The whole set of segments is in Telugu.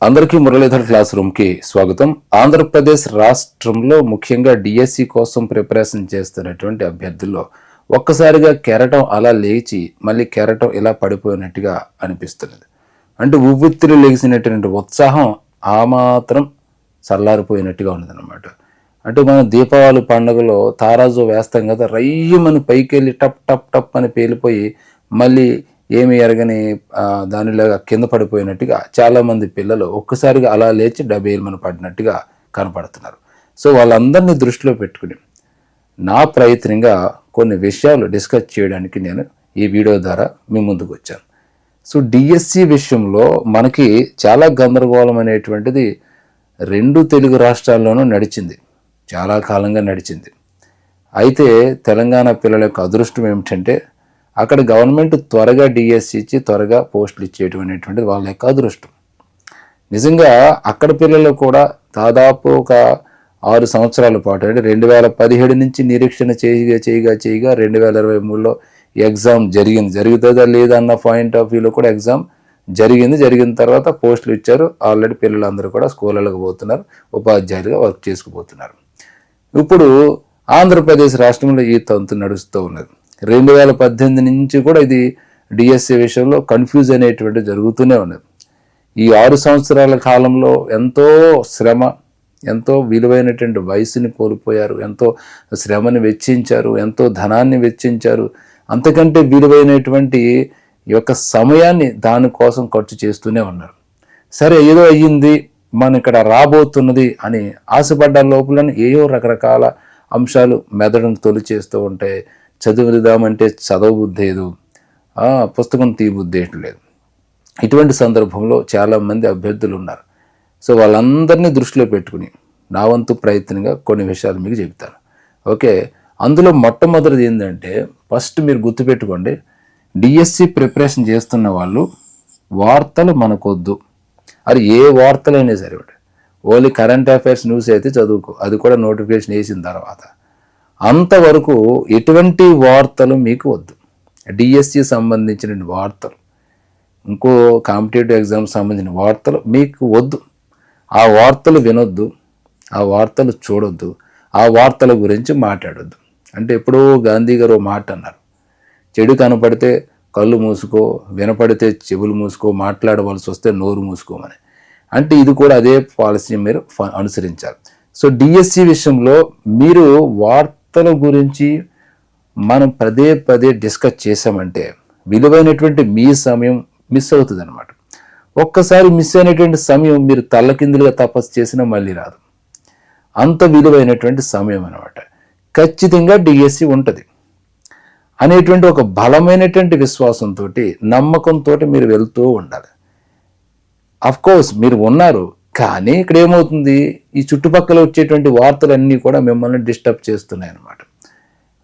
అందరికీ మురళీధర్ క్లాస్ రూమ్కి స్వాగతం. ఆంధ్రప్రదేశ్ రాష్ట్రంలో ముఖ్యంగా డిఎస్సి కోసం ప్రిపరేషన్ చేస్తున్నటువంటి అభ్యర్థుల్లో ఒక్కసారిగా కెరటం అలా లేచి మళ్ళీ కెరటం ఇలా పడిపోయినట్టుగా అనిపిస్తున్నది. అంటే ఉవ్వెత్తులు లేచినటువంటి ఉత్సాహం ఆ మాత్రం చల్లారిపోయినట్టుగా ఉన్నదన్నమాట. అంటే మనం దీపావళి పండుగలో తారాజు వేస్తాం కదా, రయ్యమని పైకి వెళ్ళి టప్ టప్ టప్ అని పేలిపోయి మళ్ళీ ఏమి ఎరగని దానిలాగా కింద పడిపోయినట్టుగా చాలామంది పిల్లలు ఒక్కసారిగా అలా లేచి డబేల్మని పడినట్టుగా కనపడుతున్నారు. సో వాళ్ళందరినీ దృష్టిలో పెట్టుకుని నా ప్రయత్నంగా కొన్ని విషయాలు డిస్కస్ చేయడానికి నేను ఈ వీడియో ద్వారా మీ ముందుకు వచ్చాను. సో డిఎస్సి విషయంలో మనకి చాలా గందరగోళం అనేటువంటిది రెండు తెలుగు రాష్ట్రాల్లోనూ నడిచింది, చాలా కాలంగా నడిచింది. అయితే తెలంగాణ పిల్లల యొక్క అదృష్టం ఏమిటంటే అక్కడ గవర్నమెంట్ త్వరగా డిఎస్సి ఇచ్చి త్వరగా పోస్టులు ఇచ్చేటువంటిది వాళ్ళ యొక్క అదృష్టం. నిజంగా అక్కడ పిల్లలు కూడా దాదాపు ఒక 6 సంవత్సరాల పాటు, అంటే 2017 నుంచి నిరీక్షణ చేయగా 2023లో ఎగ్జామ్ జరుగుతుందా లేదా అన్న పాయింట్ ఆఫ్ వ్యూలో కూడా ఎగ్జామ్ జరిగిన తర్వాత పోస్టులు ఇచ్చారు. ఆల్రెడీ పిల్లలందరూ కూడా స్కూళ్ళకు పోతున్నారు, ఉపాధ్యాయులుగా వర్క్ చేసుకుపోతున్నారు. ఇప్పుడు ఆంధ్రప్రదేశ్ రాష్ట్రంలో ఈ తంతు నడుస్తూ ఉన్నది. 2018 నుంచి కూడా ఇది డిఎస్సి విషయంలో కన్ఫ్యూజ్ అనేటువంటి జరుగుతూనే ఉన్నది. ఈ 6 సంవత్సరాల కాలంలో ఎంతో శ్రమ, ఎంతో విలువైనటువంటి వయసుని కోల్పోయారు, ఎంతో శ్రమని వెచ్చించారు, ఎంతో ధనాన్ని వెచ్చించారు, అంతకంటే విలువైనటువంటి ఈ యొక్క సమయాన్ని దానికోసం ఖర్చు చేస్తూనే ఉన్నారు. సరే ఏదో అయ్యింది, మన ఇక్కడ రాబోతున్నది అని ఆశపడ్డ లోపలని ఏవో రకరకాల అంశాలు మెదడును తొలి చేస్తూ ఉంటాయి. చదువుదామంటే చదవ బుద్ధి లేదు, పుస్తకం తీ బుద్ధి లేదు. ఇటువంటి సందర్భంలో చాలామంది అభ్యర్థులు ఉన్నారు. సో వాళ్ళందరినీ దృష్టిలో పెట్టుకుని నా వంతు ప్రయత్నంగా కొన్ని విషయాలు మీకు చెప్తాను. ఓకే, అందులో మొట్టమొదటిది ఏంటంటే, ఫస్ట్ మీరు గుర్తుపెట్టుకోండి, డిఎస్సి ప్రిపరేషన్ చేస్తున్న వాళ్ళు వార్తలు మనకొద్దు. అది ఏ వార్తలైనా సరే, ఓన్లీ కరెంట్ అఫైర్స్ న్యూస్ అయితే చదువుకో, అది కూడా నోటిఫికేషన్ వేసిన తర్వాత. అంతవరకు ఎటువంటి వార్తలు మీకు వద్దు. డిఎస్సి సంబంధించిన వార్తలు, ఇంకో కాంపిటేటివ్ ఎగ్జామ్ సంబంధించిన వార్తలు మీకు వద్దు. ఆ వార్తలు వినొద్దు, ఆ వార్తలు చూడొద్దు, ఆ వార్తల గురించి మాట్లాడొద్దు. అంటే ఎప్పుడో గాంధీ గారు మాట అన్నారు, చెడు కనపడితే కళ్ళు మూసుకో, వినపడితే చెవులు మూసుకో, మాట్లాడవలసి వస్తే నోరు మూసుకోమని. అంటే ఇది కూడా అదే పాలసీ మీరు అనుసరించాలి. సో డిఎస్సి విషయంలో మీరు వార్తల గురించి మనం పదే డిస్కస్ చేసామంటే విలువైనటువంటి మీ సమయం మిస్ అవుతుంది అనమాట. ఒక్కసారి మిస్ అయినటువంటి సమయం మీరు తల్లకిందులుగా తపస్సు చేసినా మళ్ళీ రాదు. అంత విలువైనటువంటి సమయం అనమాట. ఖచ్చితంగా డిఎస్సి ఉంటుంది అనేటువంటి ఒక బలమైనటువంటి విశ్వాసంతో, నమ్మకంతో మీరు వెళ్తూ ఉండాలి. అఫ్కోర్స్ మీరు ఉన్నారు, కానీ ఇక్కడ ఏమవుతుంది, ఈ చుట్టుపక్కల వచ్చేటువంటి వార్తలన్నీ కూడా మిమ్మల్ని డిస్టర్బ్ చేస్తున్నాయి అన్నమాట.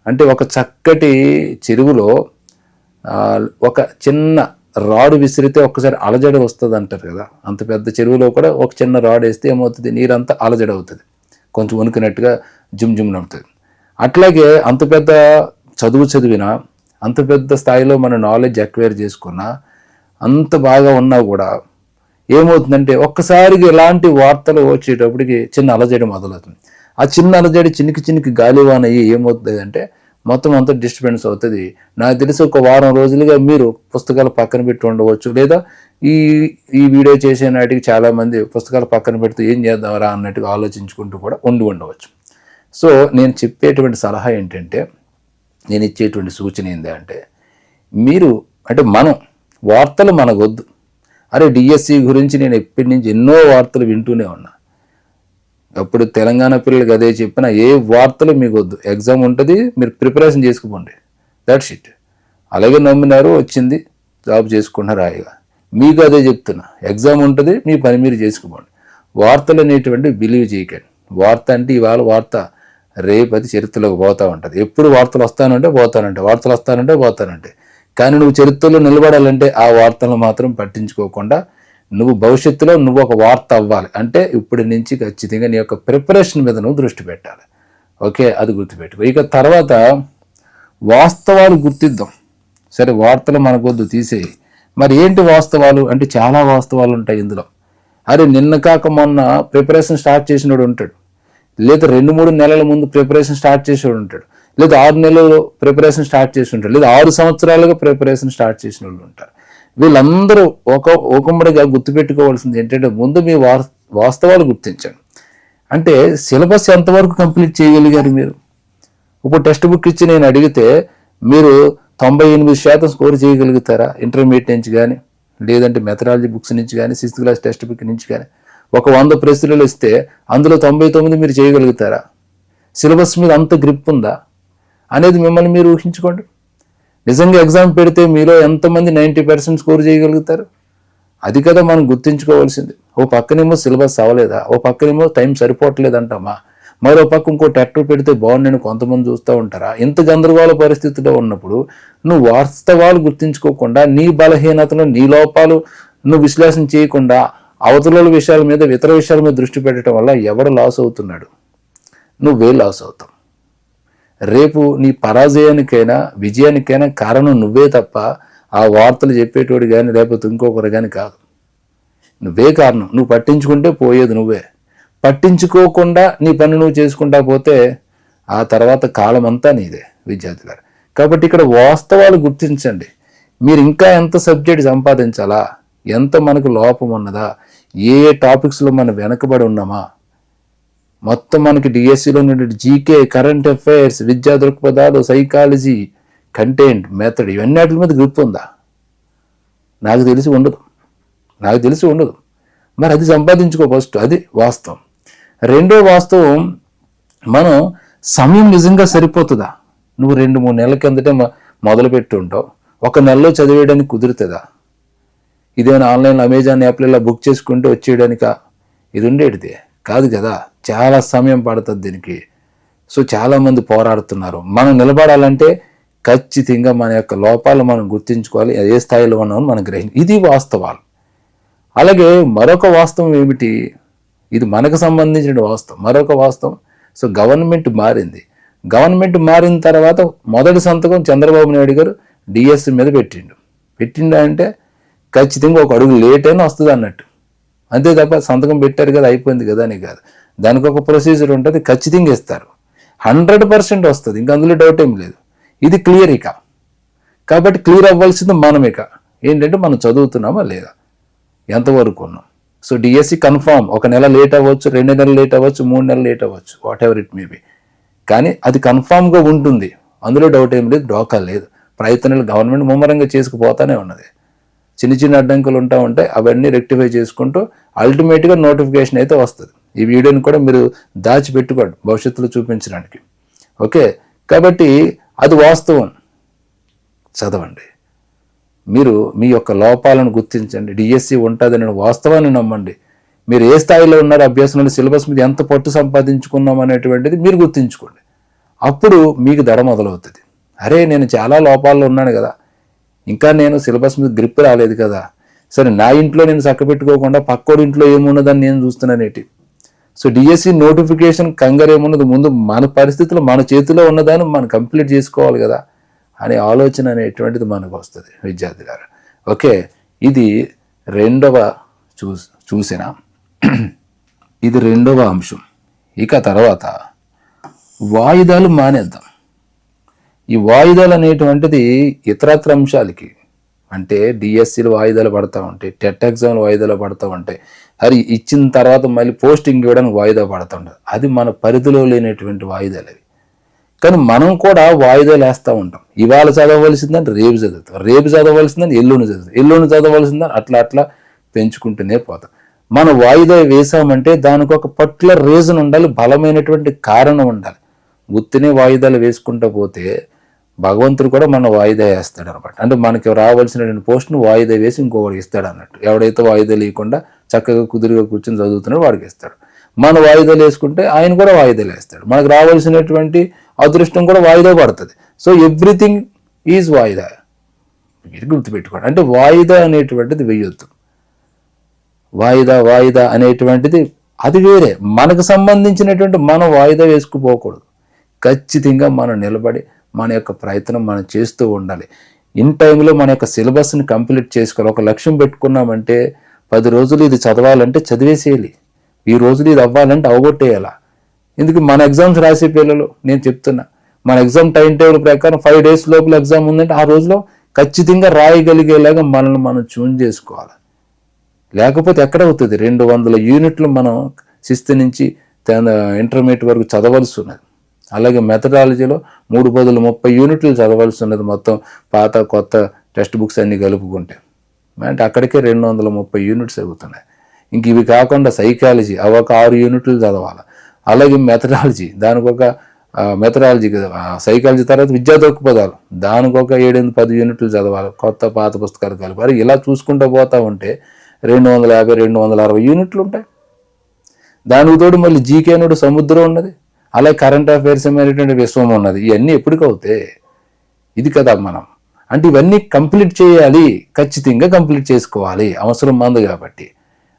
అంటే ఒక చక్కటి చెరువులో ఒక చిన్న రాడు విసిరితే ఒక్కసారి అలజడి వస్తుంది అంటారు కదా, అంత పెద్ద చెరువులో కూడా ఒక చిన్న రాడు వేస్తే ఏమవుతుంది, నీరంతా అలజడి అవుతుంది, కొంచెం వణుకున్నట్టుగా జుమ్ నడుతుంది. అట్లాగే అంత పెద్ద చదివినా, అంత పెద్ద స్థాయిలో మన నాలెడ్జ్ అక్వైర్ చేసుకున్నా, అంత బాగా ఉన్నా కూడా ఏమవుతుందంటే ఒక్కసారిగా ఇలాంటి వార్తలు వచ్చేటప్పటికి చిన్న అలజడి మొదలవుతుంది. ఆ చిన్న అలజడి చినికి గాలివాన అయ్యి ఏమవుతుంది అంటే మొత్తం అంతా డిస్టర్బెన్స్ అవుతుంది. నాకు తెలిసి ఒక వారం రోజులుగా మీరు పుస్తకాలు పక్కన పెట్టి ఉండవచ్చు, లేదా ఈ వీడియో చేసే నాటికి చాలామంది పుస్తకాలు పక్కన పెడుతూ ఏం చేద్దామరా అన్నట్టుగా ఆలోచించుకుంటూ కూడా ఉండవచ్చు. సో నేను చెప్పేటువంటి సలహా ఏంటంటే, నేను ఇచ్చేటువంటి సూచన ఏంటంటే, మీరు అంటే మనం వార్తలు మనకొద్దు. అరే డిఎస్సి గురించి నేను ఎప్పటి నుంచి ఎన్నో వార్తలు వింటూనే ఉన్నా. అప్పుడు తెలంగాణ పిల్లలకి అదే చెప్పిన, ఏ వార్తలు మీకు వద్దు, ఎగ్జామ్ ఉంటుంది, మీరు ప్రిపరేషన్ చేసుకుపోండి, దట్స్ ఇట్. అలాగే నమ్మినారు, వచ్చింది, జాబ్ చేసుకుంటున్నారు హాయిగా. మీకు అదే చెప్తున్నా, ఎగ్జామ్ ఉంటుంది, మీ పని మీరు చేసుకుపోండి. వార్తలు అనేటువంటి బిలీవ్ చేయకండి. వార్త అంటే ఇవాళ వార్త, రేపు అది చరిత్రలోకి పోతూ ఉంటుంది. ఎప్పుడు వార్తలు వస్తానంటే పోతానంటే కానీ నువ్వు చరిత్రలో నిలబడాలంటే ఆ వార్తలను మాత్రం పట్టించుకోకుండా నువ్వు భవిష్యత్తులో నువ్వు ఒక వార్త అవ్వాలి అంటే ఇప్పటి నుంచి ఖచ్చితంగా నీ యొక్క ప్రిపరేషన్ మీద నువ్వు దృష్టి పెట్టాలి. ఓకే, అది గుర్తుపెట్టుకో. ఇక తర్వాత వాస్తవాలు గుర్తిద్దాం. సరే, వార్తలు మనకొద్దు, తీసేయి. మరి ఏంటి వాస్తవాలు అంటే చాలా వాస్తవాలు ఉంటాయి ఇందులో. అరే నిన్న కాక మొన్న ప్రిపరేషన్ స్టార్ట్ చేసినోడు ఉంటాడు, లేదా 2-3 నెలల ముందు ప్రిపరేషన్ స్టార్ట్ చేసేవాడు ఉంటాడు, లేదా 6 నెలలు ప్రిపరేషన్ స్టార్ట్ చేసి ఉంటాడు, లేదా 6 సంవత్సరాలుగా ప్రిపరేషన్ స్టార్ట్ చేసిన వాళ్ళు ఉంటారు. వీళ్ళందరూ ఒకమ్మడిగా గుర్తుపెట్టుకోవాల్సింది ఏంటంటే ముందు మీ వాస్తవాలు గుర్తించండి. అంటే సిలబస్ ఎంతవరకు కంప్లీట్ చేయగలిగారు మీరు? ఇప్పుడు టెక్స్ట్ బుక్ ఇచ్చి నేను అడిగితే మీరు 98% స్కోర్ చేయగలుగుతారా? ఇంటర్మీడియట్ నుంచి కానీ, లేదంటే మెథడాలజీ బుక్స్ నుంచి కానీ, 6th క్లాస్ టెక్స్ట్ బుక్ నుంచి కానీ ఒక 100 ప్రశ్నలు ఇస్తే అందులో 99 మీరు చేయగలుగుతారా? సిలబస్ మీద అంత గ్రిప్ ఉందా అనేది మిమ్మల్ని మీరు ఊహించుకోండి. నిజంగా ఎగ్జామ్ పెడితే మీలో ఎంతమంది 90% స్కోర్ చేయగలుగుతారు? అది కదా మనం గుర్తించుకోవాల్సింది. ఓ పక్కనేమో సిలబస్ అవ్వలేదా, ఓ పక్కనేమో టైం సరిపోవట్లేదంటామా, మరో పక్క ఇంకో టెక్టర్ పెడితే బాగుండని కొంతమంది చూస్తూ ఉంటారా? ఇంత గందరగోళ పరిస్థితిలో ఉన్నప్పుడు నువ్వు వాస్తవాలు గుర్తించుకోకుండా, నీ బలహీనతలు, నీ లోపాలు నువ్వు విశ్లేషణ చేయకుండా అవతల విషయాల మీద, ఇతర విషయాల మీద దృష్టి పెట్టడం వల్ల ఎవడు లాస్ అవుతున్నాడు? నువ్వే లాస్ అవుతావు. రేపు నీ పరాజయానికైనా విజయానికైనా కారణం నువ్వే తప్ప ఆ వార్తలు చెప్పేటోడు కానీ లేకపోతే ఇంకొకరు కానీ కాదు. నువ్వే కారణం. నువ్వు పట్టించుకుంటే పోయేది నువ్వే. పట్టించుకోకుండా నీ పని నువ్వు చేసుకుంటా పోతే ఆ తర్వాత కాలం అంతా నీదే విద్యార్థులారు. కాబట్టి ఇక్కడ వాస్తవాలు గుర్తించండి. మీరు ఇంకా ఎంత సబ్జెక్ట్ సంపాదించాలా, ఎంత మనకు లోపం ఉన్నదా, ఏ టాపిక్స్లో మనం వెనకబడి ఉన్నామా, మొత్తం మనకి డిఎస్సిలో ఉన్నటువంటి జీకే, కరెంట్ అఫైర్స్, విద్యా దృక్పథాలు, సైకాలజీ, కంటెంట్, మెథడ్, ఇవన్నీ వాటి మీద గ్రిప్ ఉందా? నాకు తెలిసి ఉండదు. మరి అది సంపాదించుకో ఫస్ట్. అది వాస్తవం. రెండో వాస్తవం, మనం సమయం నిజంగా సరిపోతుందా? నువ్వు 2-3 నెలల కిందటే మొదలు పెట్టి ఉంటావు, 1 నెలలో చదివేయడానికి కుదురుతుందా? ఇదేమైనా ఆన్లైన్ అమెజాన్ యాప్లలో బుక్ చేసుకుంటే వచ్చేయడానికా? ఇది ఉండేటిది కాదు కదా. చాలా సమయం పడుతుంది దీనికి. సో చాలామంది పోరాడుతున్నారు. మనం నిలబడాలంటే ఖచ్చితంగా మన యొక్క లోపాలు మనం గుర్తించుకోవాలి. ఏ స్థాయిలో ఉన్నామని మనం ఇది వాస్తవాలు. అలాగే మరొక వాస్తవం ఏమిటి? ఇది మనకు సంబంధించిన వాస్తవం. మరొక వాస్తవం, సో గవర్నమెంట్ మారిన తర్వాత మొదటి సంతకం చంద్రబాబు నాయుడు గారు డిఎస్సి మీద పెట్టిండు అంటే ఖచ్చితంగా ఒక అడుగు లేట్ అయినా వస్తుంది అన్నట్టు. అంతే తప్ప సంతకం పెట్టారు కదా అయిపోయింది కదా అని కాదు. దానికి ఒక ప్రొసీజర్ ఉంటుంది, ఖచ్చితంగా ఇస్తారు. 100% వస్తుంది, ఇంకా అందులో డౌట్ ఏం లేదు. ఇది క్లియర్ ఇక. కాబట్టి క్లియర్ అవ్వాల్సింది మనం ఇక ఏంటంటే మనం చదువుతున్నామా లేదా, ఎంతవరకు ఉన్నాం. సో డిఎస్సి కన్ఫామ్ 1 నెల లేట్ అవ్వచ్చు, 2 నెలలు లేట్ అవ్వచ్చు, 3 నెలలు లేట్ అవ్వచ్చు, what ever it may be, కానీ అది కన్ఫామ్గా ఉంటుంది. అందులో డౌట్ ఏం లేదు, డోకా లేదు. ప్రయత్నాలు గవర్నమెంట్ ముమ్మరంగా చేసుకుపోతానే ఉన్నది. చిన్న అడ్డంకులు ఉంటాయి, అవన్నీ రెక్టిఫై చేసుకుంటూ అల్టిమేట్గా నోటిఫికేషన్ అయితే వస్తుంది. ఈ వీడియోని కూడా మీరు దాచిపెట్టుకోండి భవిష్యత్తులో చూపించడానికి. ఓకే, కాబట్టి అది వాస్తవం. చదవండి, మీరు మీ యొక్క లోపాలను గుర్తించండి. డిఎస్సి ఉంటుందని వాస్తవాన్ని నమ్మండి. మీరు ఏ స్థాయిలో ఉన్నారు అభ్యాసంలో, సిలబస్ మీద ఎంత పట్టు సంపాదించుకున్నాం అనేటువంటిది మీరు గుర్తించుకోండి. అప్పుడు మీకు దడ మొదలవుతుంది. అరే నేను చాలా లోపాల్లో ఉన్నాను కదా, ఇంకా నేను సిలబస్ మీద గ్రిప్ రాలేదు కదా, సరే నా ఇంట్లో నేను చక్కబెట్టుకోకుండా పక్కోడి ఇంట్లో ఏమున్నదని నేను చూస్తున్నానేటి. సో డిఎస్సి నోటిఫికేషన్ కంగారు ఏమున్నది, ముందు మన పరిస్థితులు మన చేతిలో ఉన్నదాన్ని మనం కంప్లీట్ చేసుకోవాలి కదా అనే ఆలోచన అనేటువంటిది మనకు వస్తుంది విద్యార్థులారా. ఓకే, ఇది రెండవ ఇది రెండవ అంశం. ఇక తర్వాత వాయిదాలు మానేద్దాం. ఈ వాయిదాలు అనేటువంటిది ఇతరత్ర అంశాలకి, అంటే డిఎస్సీలు వాయిదాలు పడతా ఉంటాయి, టెట్ ఎగ్జామ్లు వాయిదాలు పడతా ఉంటాయి, అది ఇచ్చిన తర్వాత మళ్ళీ పోస్టింగ్ ఇవ్వడానికి వాయిదా పడుతూ ఉంటుంది. అది మన పరిధిలో లేనటువంటి వాయిదాలు అవి. కానీ మనం కూడా వాయిదాలు వేస్తూ ఉంటాం. ఇవాళ చదవలసిందని రేపు చదువుతాం, రేపు చదవలసిందని ఎల్లుండి చదువుతాం, ఎల్లుండి చదవలసిందని అట్లా పెంచుకుంటూనే పోతాం. మనం వాయిదా వేసామంటే దానికి ఒక పర్టికులర్ రీజన్ ఉండాలి, బలమైనటువంటి కారణం ఉండాలి. గుర్తునే వాయిదాలు వేసుకుంటూ పోతే భగవంతుడు కూడా మన వాయిదా వేస్తాడు అనమాట. అంటే మనకి రావాల్సిన పోస్ట్ను వాయిదా వేసి ఇంకొకటి ఇస్తాడు అన్నట్టు. ఎవడైతే వాయిదా లేకుండా చక్కగా కుదురుగా కూర్చొని చదువుతున్నాడో వాడికి ఇస్తాడు. మన వాయిదాలు వేసుకుంటే ఆయన కూడా వాయిదాలు వేస్తాడు. మనకు రావాల్సినటువంటి అదృష్టం కూడా వాయిదా పడుతుంది. సో ఎవ్రీథింగ్ ఈజ్ వాయిదా. గుర్తుపెట్టుకోండి. అంటే వాయిదా అనేటువంటిది వేయొద్దు. వాయిదా అనేటువంటిది అది వేరే. మనకు సంబంధించినటువంటి మనం వాయిదా వేసుకుపోకూడదు. ఖచ్చితంగా మనం నిలబడి మన యొక్క ప్రయత్నం మనం చేస్తూ ఉండాలి. ఇన్ టైంలో మన యొక్క సిలబస్ని కంప్లీట్ చేసుకోవాలి. ఒక లక్ష్యం పెట్టుకున్నామంటే 10 రోజులు ఇది చదవాలంటే చదివేసేయాలి, ఈ రోజులు ఇది అవ్వాలంటే అవగొట్టేయాల. ఎందుకు మన ఎగ్జామ్స్ రాసే పిల్లలు నేను చెప్తున్నా, మన ఎగ్జామ్ టైం టేబుల్ ప్రకారం 5 days లోపల ఎగ్జామ్ ఉందంటే ఆ రోజులో ఖచ్చితంగా రాయగలిగేలాగా మనల్ని మనం ట్యూన్ చేసుకోవాలి. లేకపోతే ఎక్కడ అవుతుంది? 200 యూనిట్లు మనం 6th నుంచి ఇంటర్మీడియట్ వరకు చదవలసి ఉన్నది. అలాగే మెథడాలజీలో 3 బదులు 30 యూనిట్లు చదవలసి ఉన్నది, మొత్తం పాత కొత్త టెక్స్ట్ బుక్స్ అన్నీ కలుపుకుంటే. అంటే అక్కడికే 230 యూనిట్స్ అవుతున్నాయి. ఇంక ఇవి కాకుండా సైకాలజీ అవి ఒక 6 యూనిట్లు చదవాలి. అలాగే మెథడాలజీ, దానికి ఒక మెథడాలజీ, సైకాలజీ తర్వాత విద్యా దృక్పథాలు, దానికి ఒక 7-10 యూనిట్లు చదవాలి, కొత్త పాత పుస్తకాలు కలిపారు. ఇలా చూసుకుంటూ పోతా ఉంటే 250-260 యూనిట్లు ఉంటాయి. దానికి తోడు మళ్ళీ జీకే నోడు సముద్రం ఉన్నది, అలాగే కరెంట్ అఫైర్స్ అనేటువంటి విశ్వం ఉన్నది. ఇవన్నీ ఎప్పటికవుతాయి? ఇది కదా మనం అంటే ఇవన్నీ కంప్లీట్ చేయాలి, ఖచ్చితంగా కంప్లీట్ చేసుకోవాలి, అవసరం మంది కాబట్టి.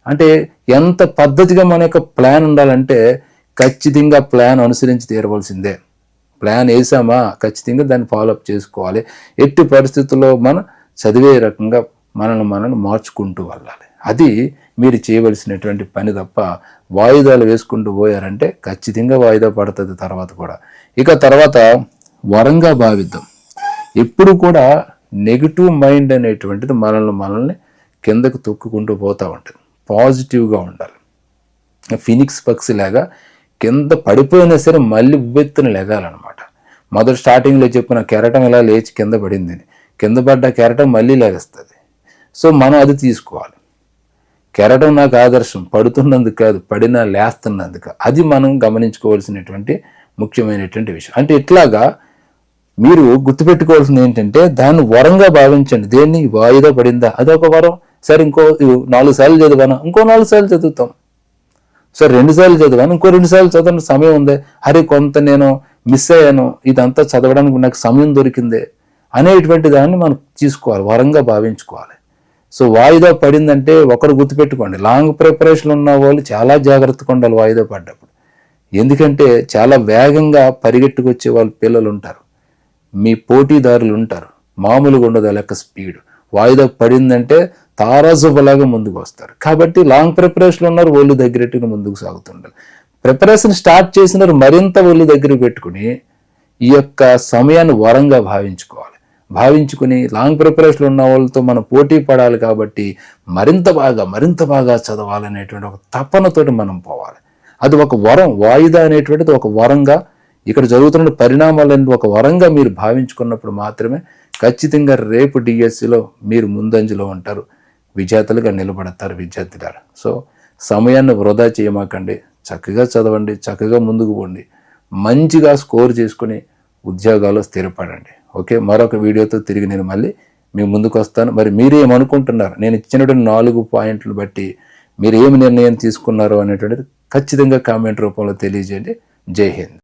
అంటే ఎంత పద్ధతిగా మన యొక్క ప్లాన్ ఉండాలంటే ఖచ్చితంగా ప్లాన్ అనుసరించి తీరవలసిందే. ప్లాన్ వేసామా ఖచ్చితంగా దాన్ని ఫాలోఅప్ చేసుకోవాలి. ఎట్టి పరిస్థితుల్లో మనం చదివే రకంగా మనల్ని మార్చుకుంటూ వెళ్ళాలి. అది మీరు చేయవలసినటువంటి పని తప్ప వాయిదాలు వేసుకుంటూ పోయారంటే ఖచ్చితంగా వాయిదా పడుతుంది తర్వాత కూడా. ఇక తర్వాత వరంగా భావిద్దాం. ఎప్పుడు కూడా నెగిటివ్ మైండ్ అనేటువంటిది మనల్ని కిందకు తొక్కుకుంటూ పోతూ ఉంటుంది. పాజిటివ్గా ఉండాలి. ఫినిక్స్ పక్షి లాగా కింద పడిపోయినా సరే మళ్ళీ ఉవ్వెత్తున లెగాలన్నమాట. మొదటి స్టార్టింగ్లో చెప్పిన కెరటం ఇలా లేచి కింద పడిందని, కింద పడ్డ కెరటం మళ్ళీ లేస్తుంది. సో మనం అది తీసుకోవాలి. కెరటం నాకు ఆదర్శం, పడుతున్నందుకు కాదు, పడినా లేస్తున్నందుకు. అది మనం గమనించుకోవాల్సినటువంటి ముఖ్యమైనటువంటి విషయం. అంటే ఇట్లాగా మీరు గుర్తుపెట్టుకోవాల్సింది ఏంటంటే దాన్ని వరంగా భావించండి. దేన్ని? వాయిదా పడిందా, అదొక వరం. సరే ఇంకో 4 సార్లు చదివాను, ఇంకో 4 సార్లు చదువుతాం. సరే 2 సార్లు చదివాను, ఇంకో 2 సార్లు చదవడానికి సమయం ఉంది. అరే కొంత నేను మిస్ అయ్యాను, ఇదంతా చదవడానికి నాకు సమయం దొరికిందే అనేటువంటి దాన్ని మనం తీసుకోవాలి, వరంగా భావించుకోవాలి. సో వాయిదా పడిందంటే ఒకరు గుర్తుపెట్టుకోండి, లాంగ్ ప్రిపరేషన్ ఉన్న వాళ్ళు చాలా జాగ్రత్తగా ఉండాలి వాయిదా పడ్డప్పుడు. ఎందుకంటే చాలా వేగంగా పరిగెట్టుకొచ్చే వాళ్ళ పిల్లలు ఉంటారు, మీ పోటీదారులు ఉంటారు, మామూలుగా ఉండదు లెక్క స్పీడ్. వాయిదా పడిందంటే తారాజువ్వలాగా ముందుకు వస్తారు. కాబట్టి లాంగ్ ప్రిపరేషన్ ఉన్నారు, ఒళ్ళు దగ్గరెట్టుకుని ముందుకు సాగుతుండాలి. ప్రిపరేషన్ స్టార్ట్ చేసినారు మరింత ఒళ్ళు దగ్గర పెట్టుకుని ఈ యొక్క సమయాన్ని వరంగా భావించుకుని లాంగ్ ప్రిపరేషన్ ఉన్న వాళ్ళతో మనం పోటీ పడాలి. కాబట్టి మరింత బాగా చదవాలనేటువంటి ఒక తపనతోటి మనం పోవాలి. అది ఒక వరం. వాయిదా అనేటువంటిది ఒక వరంగా, ఇక్కడ జరుగుతున్న పరిణామాలను ఒక వరంగా మీరు భావించుకున్నప్పుడు మాత్రమే ఖచ్చితంగా రేపు డిఎస్సిలో మీరు ముందంజలో ఉంటారు, విజేతలుగా నిలబడతారు విద్యార్థులారా. సో సమయాన్ని వృధా చేయమాకండి, చక్కగా చదవండి, చక్కగా ముందుకు పోండి, మంచిగా స్కోర్ చేసుకుని ఉద్యోగాల్లో స్థిరపడండి. ఓకే, మరొక వీడియోతో తిరిగి నేను మళ్ళీ మీ ముందుకు వస్తాను. మరి మీరేమనుకుంటున్నారు, నేను ఇచ్చినటువంటి 4 పాయింట్లు బట్టి మీరు ఏమి నిర్ణయం తీసుకున్నారో అనేటువంటిది ఖచ్చితంగా కామెంట్ రూపంలో తెలియజేయండి. జై హింద్.